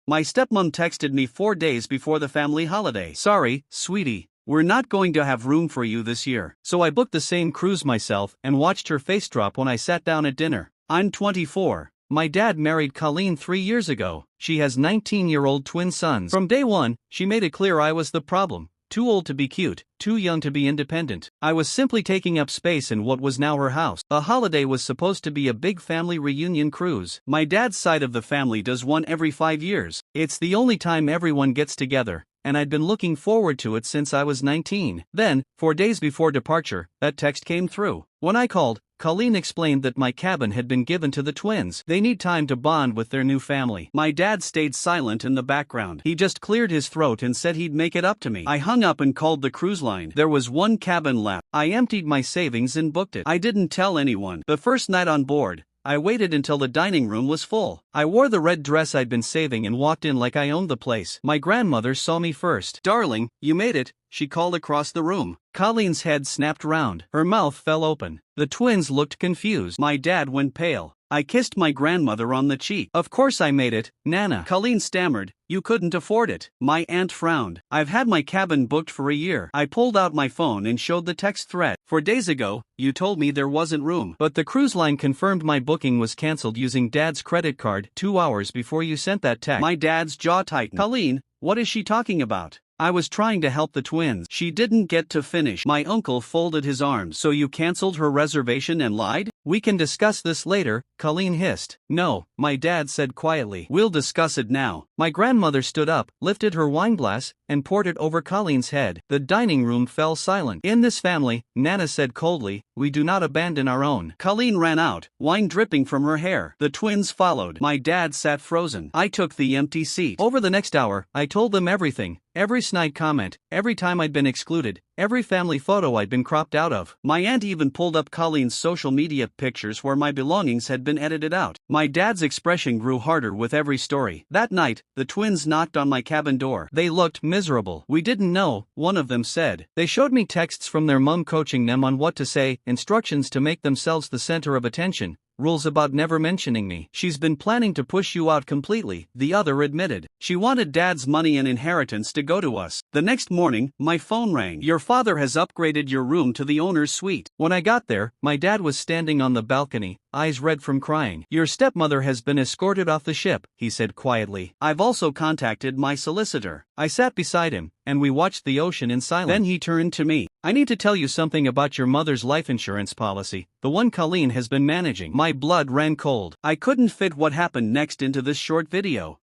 My stepmom texted me 4 days before the family holiday. Sorry, sweetie, we're not going to have room for you this year. So I booked the same cruise myself and watched her face drop when I sat down at dinner. I'm 24. My dad married Colleen 3 years ago. She has 19-year-old twin sons. From day one, she made it clear I was the problem. Too old to be cute, too young to be independent. I was simply taking up space in what was now her house. The holiday was supposed to be a big family reunion cruise. My dad's side of the family does one every 5 years. It's the only time everyone gets together, and I'd been looking forward to it since I was 19. Then, 4 days before departure, that text came through. When I called, Colleen explained that my cabin had been given to the twins. They need time to bond with their new family. My dad stayed silent in the background. He just cleared his throat and said he'd make it up to me. I hung up and called the cruise line. There was one cabin left. I emptied my savings and booked it. I didn't tell anyone. The first night on board, I waited until the dining room was full. I wore the red dress I'd been saving and walked in like I owned the place. My grandmother saw me first. "Darling, you made it," she called across the room. Colleen's head snapped round. Her mouth fell open. The twins looked confused. My dad went pale. I kissed my grandmother on the cheek. "Of course I made it, Nana." Colleen stammered. "You couldn't afford it." My aunt frowned. "I've had my cabin booked for a year." I pulled out my phone and showed the text thread. "4 days ago, you told me there wasn't room. But the cruise line confirmed my booking was cancelled using Dad's credit card 2 hours before you sent that text." My dad's jaw tightened. "Colleen, what is she talking about?" "I was trying to help the twins." She didn't get to finish. My uncle folded his arms. "So you cancelled her reservation and lied?" "We can discuss this later," Colleen hissed. "No," my dad said quietly. "We'll discuss it now." My grandmother stood up, lifted her wineglass, and poured it over Colleen's head. The dining room fell silent. "In this family," Nana said coldly, "we do not abandon our own." Colleen ran out, wine dripping from her hair. The twins followed. My dad sat frozen. I took the empty seat. Over the next hour, I told them everything. Every snide comment, every time I'd been excluded, every family photo I'd been cropped out of. My aunt even pulled up Colleen's social media pictures where my belongings had been edited out. My dad's expression grew harder with every story. That night, the twins knocked on my cabin door. They looked miserable. "We didn't know," one of them said. They showed me texts from their mom coaching them on what to say, instructions to make themselves the center of attention, rules about never mentioning me. "She's been planning to push you out completely," the other admitted. "She wanted Dad's money and inheritance to go to us." The next morning, my phone rang. "Your father has upgraded your room to the owner's suite." When I got there, my dad was standing on the balcony, eyes red from crying. "Your stepmother has been escorted off the ship," he said quietly. "I've also contacted my solicitor." I sat beside him, and we watched the ocean in silence. Then he turned to me. "I need to tell you something about your mother's life insurance policy, the one Colleen has been managing." My blood ran cold. I couldn't fit what happened next into this short video.